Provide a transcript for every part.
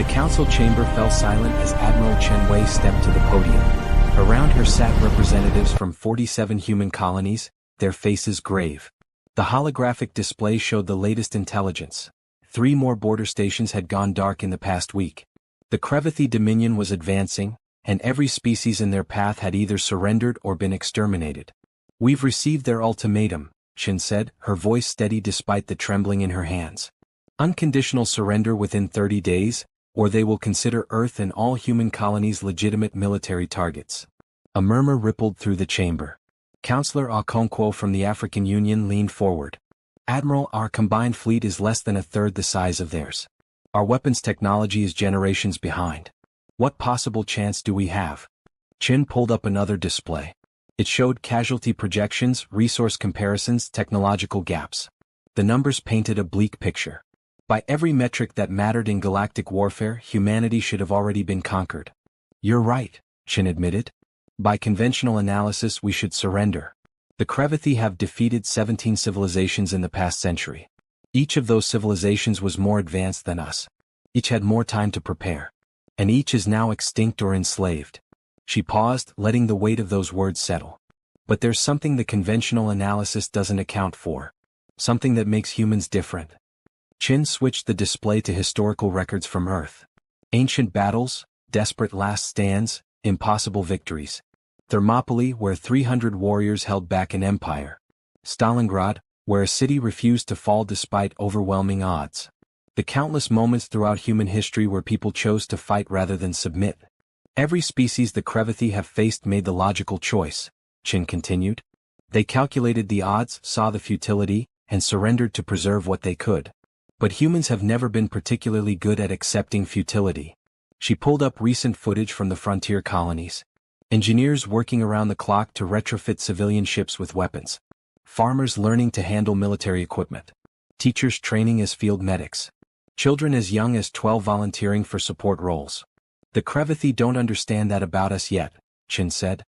The council chamber fell silent as Admiral Chen Wei stepped to the podium. Around her sat representatives from 47 human colonies, their faces grave. The holographic display showed the latest intelligence. 3 more border stations had gone dark in the past week. The Crevathi Dominion was advancing, and every species in their path had either surrendered or been exterminated. "We've received their ultimatum," Chen said, her voice steady despite the trembling in her hands. "Unconditional surrender within 30 days, or they will consider Earth and all human colonies legitimate military targets." A murmur rippled through the chamber. Councillor Okonkwo from the African Union leaned forward. "Admiral, our combined fleet is less than a third the size of theirs. Our weapons technology is generations behind. What possible chance do we have?" Chin pulled up another display. It showed casualty projections, resource comparisons, technological gaps. The numbers painted a bleak picture. By every metric that mattered in galactic warfare, humanity should have already been conquered. "You're right," Chin admitted. "By conventional analysis we should surrender. The Crevathi have defeated 17 civilizations in the past century. Each of those civilizations was more advanced than us. Each had more time to prepare. And each is now extinct or enslaved." She paused, letting the weight of those words settle. "But there's something the conventional analysis doesn't account for. Something that makes humans different." Chin switched the display to historical records from Earth. Ancient battles, desperate last stands, impossible victories. Thermopylae, where 300 warriors held back an empire. Stalingrad, where a city refused to fall despite overwhelming odds. The countless moments throughout human history where people chose to fight rather than submit. Every species the Crevathi have faced made the logical choice, Chin continued. They calculated the odds, saw the futility, and surrendered to preserve what they could. But humans have never been particularly good at accepting futility. She pulled up recent footage from the frontier colonies. Engineers working around the clock to retrofit civilian ships with weapons. Farmers learning to handle military equipment. Teachers training as field medics. Children as young as 12 volunteering for support roles. "The Crevathi don't understand that about us yet," Chin said.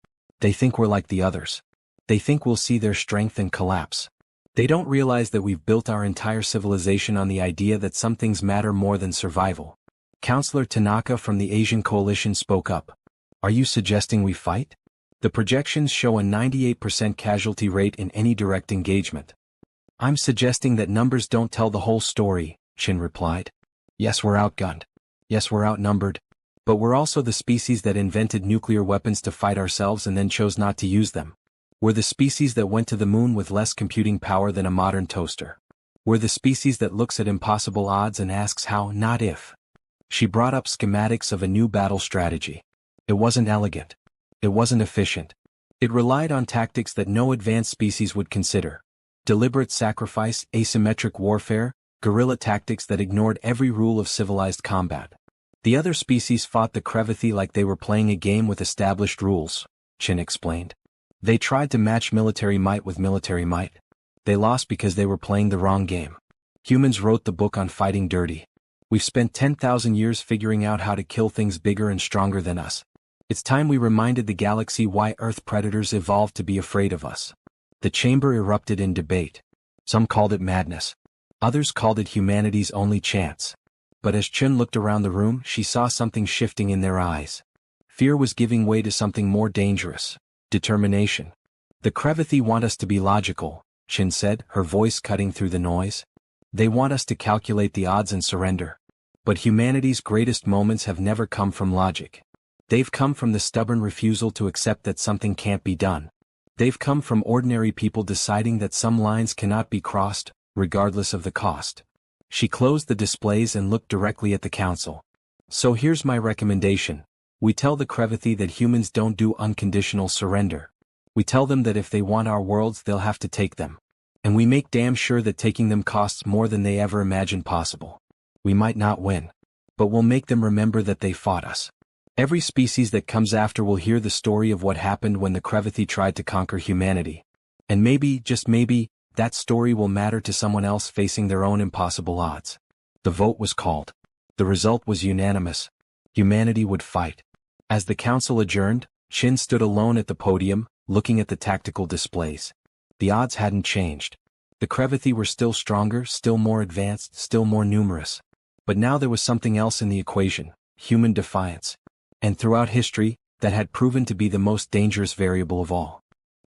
"They think we're like the others. They think we'll see their strength and collapse. They don't realize that we've built our entire civilization on the idea that some things matter more than survival." Councillor Tanaka from the Asian Coalition spoke up. "Are you suggesting we fight? The projections show a 98% casualty rate in any direct engagement." "I'm suggesting that numbers don't tell the whole story," Chin replied. "Yes, we're outgunned. Yes, we're outnumbered. But we're also the species that invented nuclear weapons to fight ourselves and then chose not to use them. We're the species that went to the moon with less computing power than a modern toaster. We're the species that looks at impossible odds and asks how, not if." She brought up schematics of a new battle strategy. It wasn't elegant. It wasn't efficient. It relied on tactics that no advanced species would consider. Deliberate sacrifice, asymmetric warfare, guerrilla tactics that ignored every rule of civilized combat. The other species fought the Crevathi like they were playing a game with established rules, Chin explained. They tried to match military might with military might. They lost because they were playing the wrong game. Humans wrote the book on fighting dirty. We've spent 10,000 years figuring out how to kill things bigger and stronger than us. It's time we reminded the galaxy why Earth predators evolved to be afraid of us. The chamber erupted in debate. Some called it madness. Others called it humanity's only chance. But as Chun looked around the room, she saw something shifting in their eyes. Fear was giving way to something more dangerous. Determination. "The Crevathi want us to be logical," Chin said, her voice cutting through the noise. "They want us to calculate the odds and surrender. But humanity's greatest moments have never come from logic. They've come from the stubborn refusal to accept that something can't be done. They've come from ordinary people deciding that some lines cannot be crossed, regardless of the cost." She closed the displays and looked directly at the council. "So here's my recommendation. We tell the Crevathi that humans don't do unconditional surrender. We tell them that if they want our worlds they'll have to take them. And we make damn sure that taking them costs more than they ever imagined possible. We might not win. But we'll make them remember that they fought us. Every species that comes after will hear the story of what happened when the Crevathi tried to conquer humanity. And maybe, just maybe, that story will matter to someone else facing their own impossible odds." The vote was called. The result was unanimous. Humanity would fight. As the council adjourned, Shin stood alone at the podium, looking at the tactical displays. The odds hadn't changed. The Crevathi were still stronger, still more advanced, still more numerous. But now there was something else in the equation: human defiance. And throughout history, that had proven to be the most dangerous variable of all.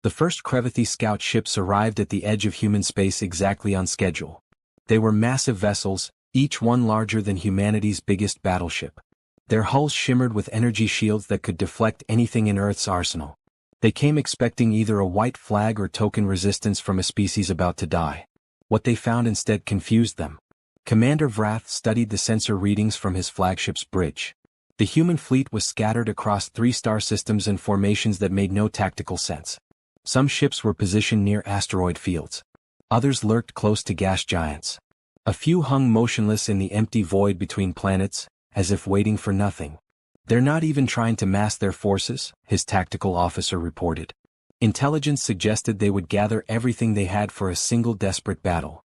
The first Crevathi scout ships arrived at the edge of human space exactly on schedule. They were massive vessels, each one larger than humanity's biggest battleship. Their hulls shimmered with energy shields that could deflect anything in Earth's arsenal. They came expecting either a white flag or token resistance from a species about to die. What they found instead confused them. Commander Vrath studied the sensor readings from his flagship's bridge. The human fleet was scattered across 3 star systems in formations that made no tactical sense. Some ships were positioned near asteroid fields. Others lurked close to gas giants. A few hung motionless in the empty void between planets, as if waiting for nothing. "They're not even trying to mass their forces," his tactical officer reported. Intelligence suggested they would gather everything they had for a single desperate battle.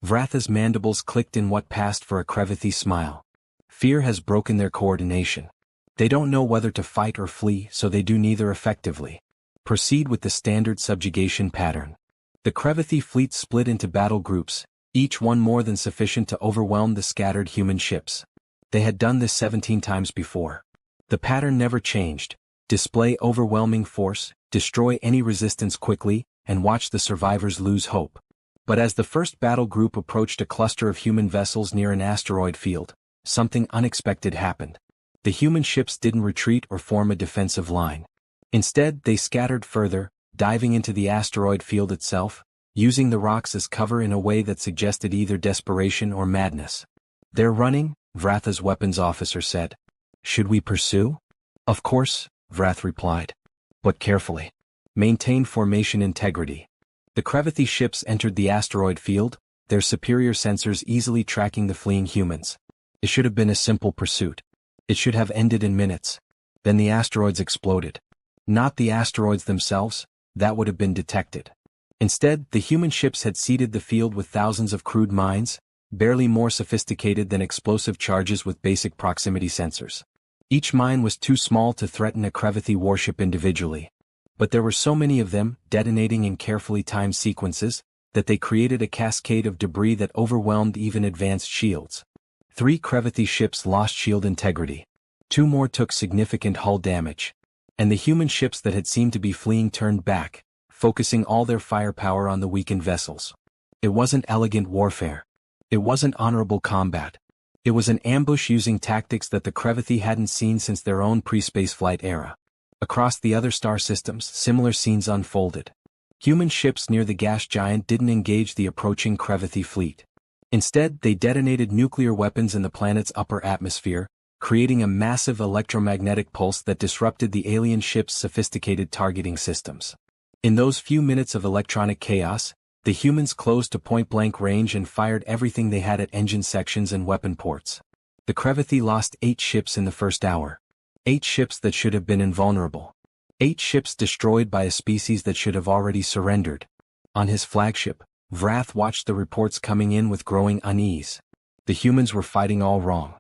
Vratha's mandibles clicked in what passed for a Crevathi smile. Fear has broken their coordination. They don't know whether to fight or flee, so they do neither effectively. Proceed with the standard subjugation pattern. The Crevathi fleet split into battle groups, each one more than sufficient to overwhelm the scattered human ships. They had done this 17 times before. The pattern never changed: display overwhelming force, destroy any resistance quickly, and watch the survivors lose hope. But as the first battle group approached a cluster of human vessels near an asteroid field, something unexpected happened. The human ships didn't retreat or form a defensive line. Instead, they scattered further, diving into the asteroid field itself, using the rocks as cover in a way that suggested either desperation or madness. "They're running," Vratha's weapons officer said. "Should we pursue?" "Of course," Vrath replied. "But carefully. Maintain formation integrity." The Crevathi ships entered the asteroid field, their superior sensors easily tracking the fleeing humans. It should have been a simple pursuit. It should have ended in minutes. Then the asteroids exploded. Not the asteroids themselves, that would have been detected. Instead, the human ships had seeded the field with thousands of crude mines, barely more sophisticated than explosive charges with basic proximity sensors. Each mine was too small to threaten a Crevathi warship individually. But there were so many of them, detonating in carefully timed sequences, that they created a cascade of debris that overwhelmed even advanced shields. 3 Crevathi ships lost shield integrity. 2 more took significant hull damage. And the human ships that had seemed to be fleeing turned back, focusing all their firepower on the weakened vessels. It wasn't elegant warfare. It wasn't honorable combat. It was an ambush using tactics that the Crevathi hadn't seen since their own pre-spaceflight era. Across the other star systems, similar scenes unfolded. Human ships near the gas giant didn't engage the approaching Crevathi fleet. Instead, they detonated nuclear weapons in the planet's upper atmosphere, creating a massive electromagnetic pulse that disrupted the alien ship's sophisticated targeting systems. In those few minutes of electronic chaos, the humans closed to point-blank range and fired everything they had at engine sections and weapon ports. The Crevathi lost 8 ships in the first hour. 8 ships that should have been invulnerable. 8 ships destroyed by a species that should have already surrendered. On his flagship, Vrath watched the reports coming in with growing unease. The humans were fighting all wrong.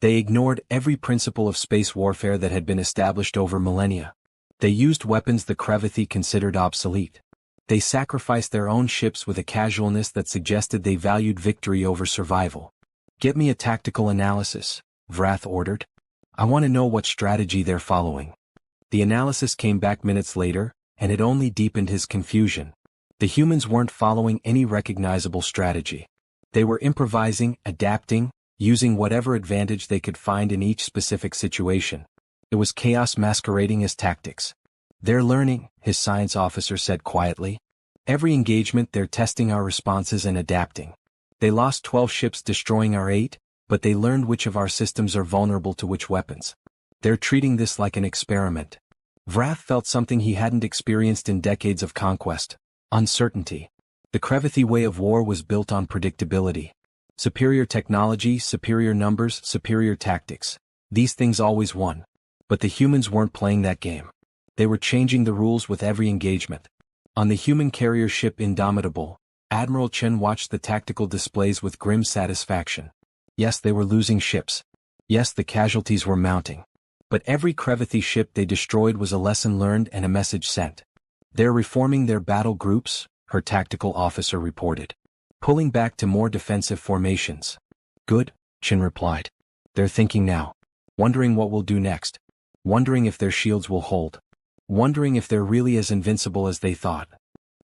They ignored every principle of space warfare that had been established over millennia. They used weapons the Crevathi considered obsolete. They sacrificed their own ships with a casualness that suggested they valued victory over survival. "Get me a tactical analysis," Vrath ordered. "I want to know what strategy they're following." The analysis came back minutes later, and it only deepened his confusion. The humans weren't following any recognizable strategy. They were improvising, adapting, using whatever advantage they could find in each specific situation. It was chaos masquerading as tactics. "They're learning," his science officer said quietly. "Every engagement they're testing our responses and adapting. They lost 12 ships destroying our 8, but they learned which of our systems are vulnerable to which weapons. They're treating this like an experiment." Vrath felt something he hadn't experienced in decades of conquest: uncertainty. The Crevathi way of war was built on predictability. Superior technology, superior numbers, superior tactics. These things always won. But the humans weren't playing that game. They were changing the rules with every engagement. On the human carrier ship Indomitable, Admiral Chen watched the tactical displays with grim satisfaction. Yes, they were losing ships. Yes, the casualties were mounting. But every Crevathi ship they destroyed was a lesson learned and a message sent. "They're reforming their battle groups," her tactical officer reported. "Pulling back to more defensive formations." "Good," Chin replied. They're thinking now. Wondering what we'll do next. Wondering if their shields will hold. Wondering if they're really as invincible as they thought.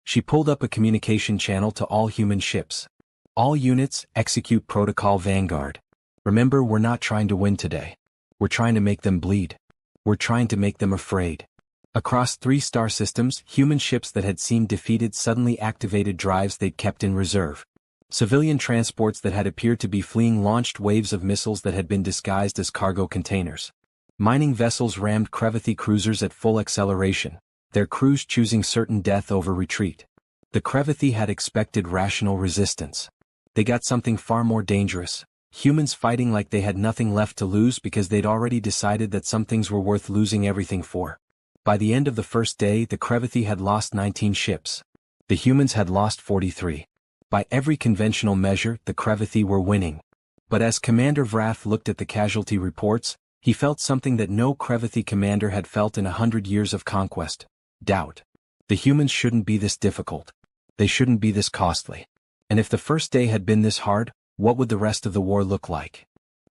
She pulled up a communication channel to all human ships. All units, execute Protocol Vanguard. Remember, we're not trying to win today. We're trying to make them bleed. We're trying to make them afraid. Across 3 star systems, human ships that had seemed defeated suddenly activated drives they'd kept in reserve. Civilian transports that had appeared to be fleeing launched waves of missiles that had been disguised as cargo containers. Mining vessels rammed Crevathi cruisers at full acceleration, their crews choosing certain death over retreat. The Crevathi had expected rational resistance. They got something far more dangerous. Humans fighting like they had nothing left to lose because they'd already decided that some things were worth losing everything for. By the end of the first day, the Crevathi had lost 19 ships. The humans had lost 43. By every conventional measure, the Crevathi were winning. But as Commander Vrath looked at the casualty reports, he felt something that no Crevathi commander had felt in 100 years of conquest: doubt. The humans shouldn't be this difficult. They shouldn't be this costly. And if the first day had been this hard, what would the rest of the war look like?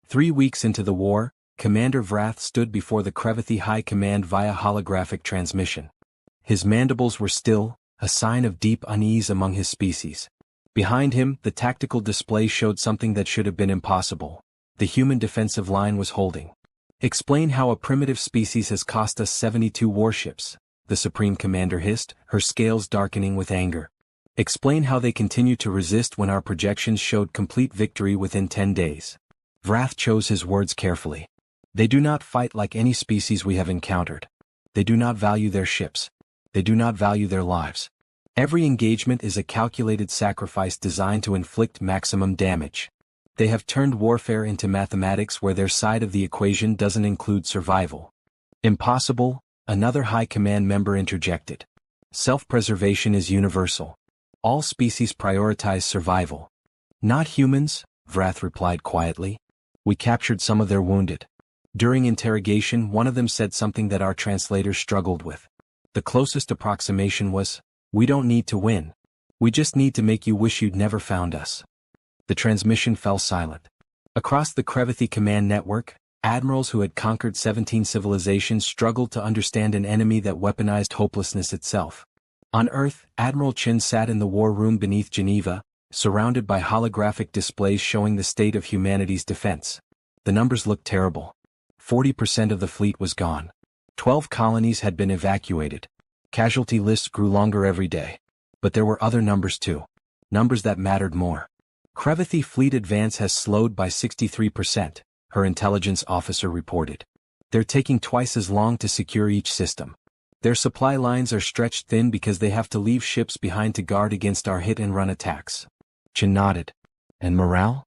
3 weeks into the war, Commander Vrath stood before the Crevathi High Command via holographic transmission. His mandibles were still, a sign of deep unease among his species. Behind him, the tactical display showed something that should have been impossible. The human defensive line was holding. Explain how a primitive species has cost us 72 warships, the Supreme Commander hissed, her scales darkening with anger. Explain how they continue to resist when our projections showed complete victory within 10 days. Vrath chose his words carefully. They do not fight like any species we have encountered. They do not value their ships. They do not value their lives. Every engagement is a calculated sacrifice designed to inflict maximum damage. They have turned warfare into mathematics where their side of the equation doesn't include survival. Impossible, another high command member interjected. Self-preservation is universal. All species prioritize survival. Not humans, Vrath replied quietly. We captured some of their wounded. During interrogation, one of them said something that our translators struggled with. The closest approximation was, "We don't need to win. We just need to make you wish you'd never found us." The transmission fell silent. Across the Crevathi command network, admirals who had conquered 17 civilizations struggled to understand an enemy that weaponized hopelessness itself. On Earth, Admiral Chin sat in the war room beneath Geneva, surrounded by holographic displays showing the state of humanity's defense. The numbers looked terrible. 40% of the fleet was gone. 12 colonies had been evacuated. Casualty lists grew longer every day. But there were other numbers too. Numbers that mattered more. Crevathi fleet advance has slowed by 63%, her intelligence officer reported. They're taking twice as long to secure each system. Their supply lines are stretched thin because they have to leave ships behind to guard against our hit-and-run attacks. Chin nodded. And morale?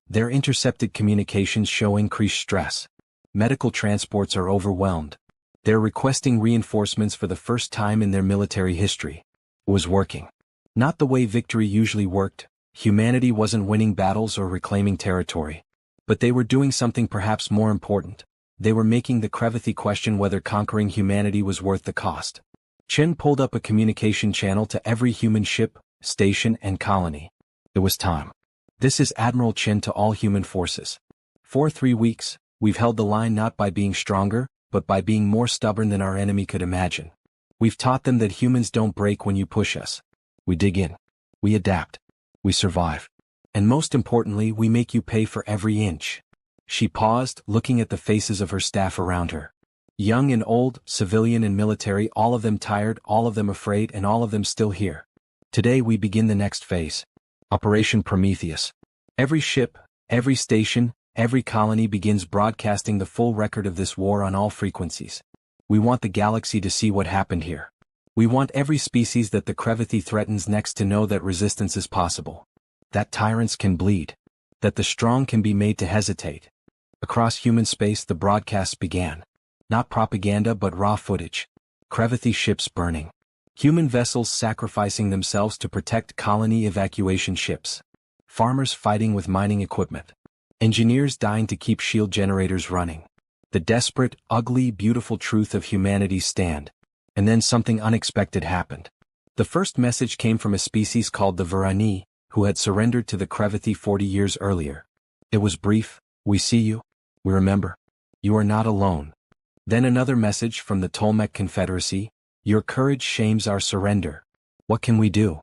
Their intercepted communications show increased stress. Medical transports are overwhelmed. They're requesting reinforcements for the first time in their military history. It was working. Not the way victory usually worked. Humanity wasn't winning battles or reclaiming territory. But they were doing something perhaps more important. They were making the Crevathi question whether conquering humanity was worth the cost. Chin pulled up a communication channel to every human ship, station, and colony. It was time. This is Admiral Chin to all human forces. For 3 weeks, we've held the line not by being stronger, but by being more stubborn than our enemy could imagine. We've taught them that humans don't break when you push us. We dig in. We adapt. We survive. And most importantly, we make you pay for every inch. She paused, looking at the faces of her staff around her. Young and old, civilian and military, all of them tired, all of them afraid, and all of them still here. Today we begin the next phase. Operation Prometheus. Every ship, every station, every colony begins broadcasting the full record of this war on all frequencies. We want the galaxy to see what happened here. We want every species that the Crevathi threatens next to know that resistance is possible. That tyrants can bleed. That the strong can be made to hesitate. Across human space the broadcasts began. Not propaganda but raw footage. Crevathi ships burning. Human vessels sacrificing themselves to protect colony evacuation ships. Farmers fighting with mining equipment. Engineers dying to keep shield generators running. The desperate, ugly, beautiful truth of humanity's stand. And then something unexpected happened. The first message came from a species called the Varani, who had surrendered to the Crevathi 40 years earlier. It was brief: "We see you. We remember. You are not alone." Then another message from the Tolmec Confederacy: "Your courage shames our surrender. What can we do?"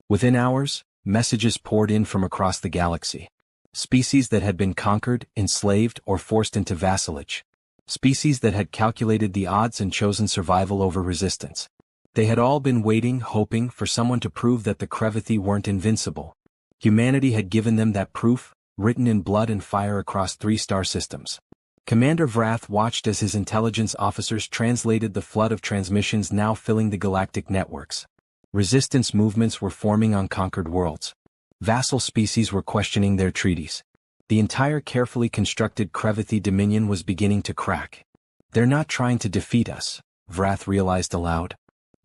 Within hours, messages poured in from across the galaxy. Species that had been conquered, enslaved, or forced into vassalage. Species that had calculated the odds and chosen survival over resistance. They had all been waiting, hoping for someone to prove that the Crevathi weren't invincible. Humanity had given them that proof, written in blood and fire across 3 star systems. Commander Vrath watched as his intelligence officers translated the flood of transmissions now filling the galactic networks. Resistance movements were forming on conquered worlds. Vassal species were questioning their treaties. The entire carefully constructed Crevathi dominion was beginning to crack. "They're not trying to defeat us," Vrath realized aloud.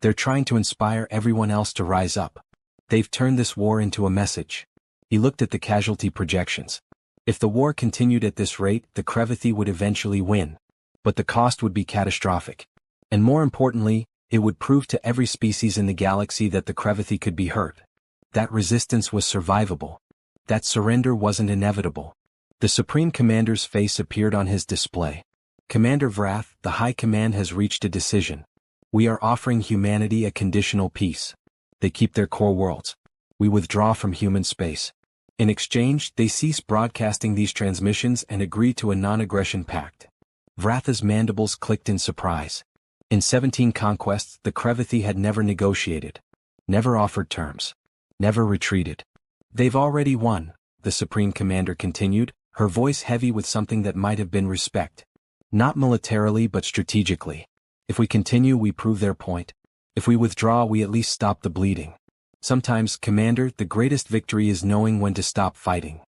"They're trying to inspire everyone else to rise up. They've turned this war into a message." He looked at the casualty projections. If the war continued at this rate, the Crevathi would eventually win. But the cost would be catastrophic. And more importantly, it would prove to every species in the galaxy that the Crevathi could be hurt. That resistance was survivable. That surrender wasn't inevitable. The Supreme Commander's face appeared on his display. "Commander Vrath, the High Command has reached a decision. We are offering humanity a conditional peace. They keep their core worlds. We withdraw from human space. In exchange, they cease broadcasting these transmissions and agree to a non-aggression pact." Vratha's mandibles clicked in surprise. In 17 conquests, the Crevathi had never negotiated. Never offered terms. Never retreated. "They've already won," the Supreme Commander continued, her voice heavy with something that might have been respect. "Not militarily but strategically. If we continue, we prove their point. If we withdraw, we at least stop the bleeding. Sometimes, Commander, the greatest victory is knowing when to stop fighting."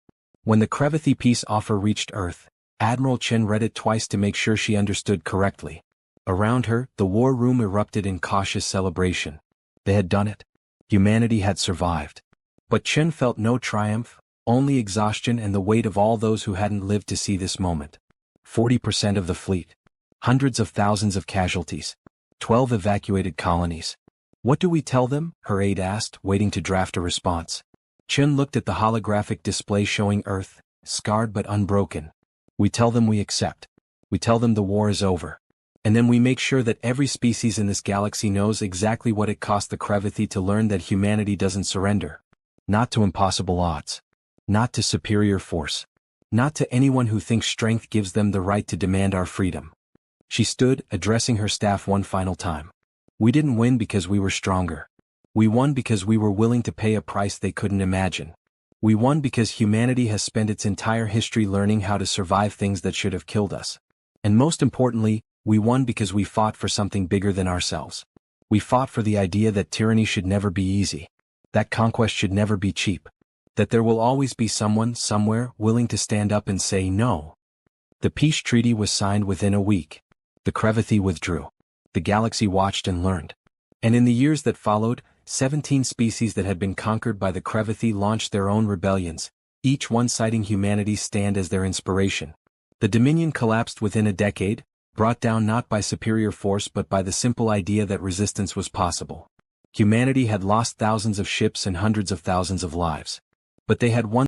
When the Crevathi peace offer reached Earth, Admiral Chen read it twice to make sure she understood correctly. Around her, the war room erupted in cautious celebration. They had done it. Humanity had survived. But Chen felt no triumph, only exhaustion and the weight of all those who hadn't lived to see this moment. 40% of the fleet. Hundreds of thousands of casualties. 12 evacuated colonies. "What do we tell them?" her aide asked, waiting to draft a response. Chen looked at the holographic display showing Earth, scarred but unbroken. "We tell them we accept. We tell them the war is over. And then we make sure that every species in this galaxy knows exactly what it cost the Crevathi to learn that humanity doesn't surrender. Not to impossible odds. Not to superior force. Not to anyone who thinks strength gives them the right to demand our freedom." She stood, addressing her staff one final time. "We didn't win because we were stronger. We won because we were willing to pay a price they couldn't imagine. We won because humanity has spent its entire history learning how to survive things that should have killed us. And most importantly, we won because we fought for something bigger than ourselves. We fought for the idea that tyranny should never be easy. That conquest should never be cheap. That there will always be someone, somewhere, willing to stand up and say no." The peace treaty was signed within a week. The Crevathi withdrew. The galaxy watched and learned. And in the years that followed, 17 species that had been conquered by the Crevathi launched their own rebellions, each one citing humanity's stand as their inspiration. The Dominion collapsed within a decade, brought down not by superior force but by the simple idea that resistance was possible. Humanity had lost thousands of ships and hundreds of thousands of lives. But they had won